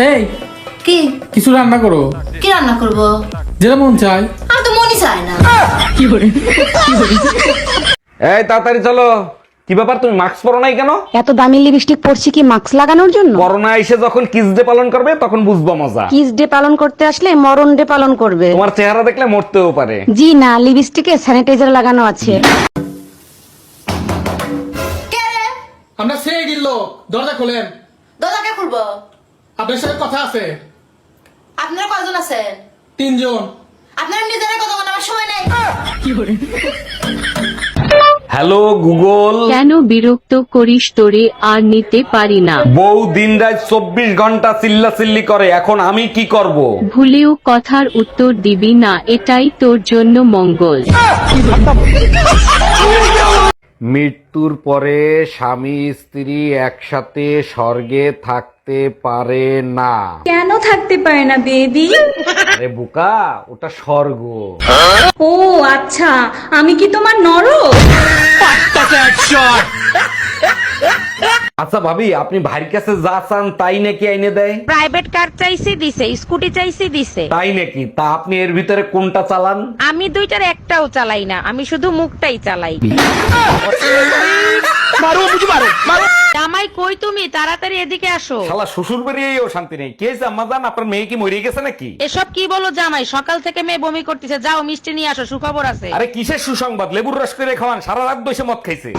এই কি কিছু রান্না করো, কি রান্না করব? যেটা মন চায়। আমার তো মনই চায় না। এই তাড়াতাড়ি চলো। কি ব্যাপার, তুমি মাস্ক পরো নাই কেন? এত দামি লিপস্টিক পরছি কি মাস্ক লাগানোর জন্য? করোনা এসে যখন কিস ডে পালন করবে তখন বুঝবো মজা। কিস ডে পালন করতে আসলে মরণ ডে পালন করবে। তোমার চেহারা দেখলে মরতেও পারে। জি না, লিপস্টিকে স্যানিটাইজার লাগানো আছে। কে রে? আমরা সেই গিল্লো, দরজা খোলেন, দরজা কে খুলবো? আপনার সাথে কথা আছে। আপনারা কয়জন আছেন? 3 জন। আপনারা নিজেরা কথা বলার আমার সময় নেই। Hello Google. কেন বিরক্ত করিস, তোরে আর নিতে পারি না। বউ দিন রাত 24 ঘন্টা চিল্লাচিল্লি করে, এখন আমি কি করব? ভুলেও কথার উত্তর দিবি না, এটাই তোর জন্য মঙ্গল। মৃত্যুর পরে স্বামী স্ত্রী একসাথে স্বর্গে থাকতে পারে না। কেন থাকতে পারে না বেবি? আরে বোকা, ওটা স্বর্গ। ও আচ্ছা, আমি কি তোমার নরক? আচ্ছা ভাবি, আপনি ভাইয়ের কাছে যা চান তাই নাকি আইনে দেয়? প্রাইভেট কার চাইছি দিছে, স্কুটি চাইছি দিছে। তাই নাকি? তা আপনি এর ভিতরে কোনটা চালান? আমি দুইটার একটাও চালাই না, আমি শুধু মুখটাই চালাই। জামাই কই তুমি? তাড়াতাড়ি এদিকে আসো। শালা শ্বশুর বাড়িয়েও শান্তি নেই। কে জাম্মা জান, আপনার মেয়ে কি মরে গেছে নাকি? এসব কি বলো জামাই? সকাল থেকে মেয়ে বমি করতেছে, যাও মিষ্টি নিয়ে আসো, সুখবর আছে। আরে কিসের সুসংবাদ? লেবুর রস করে খাওয়ান, সারা রাত বসে মদ খাইছে।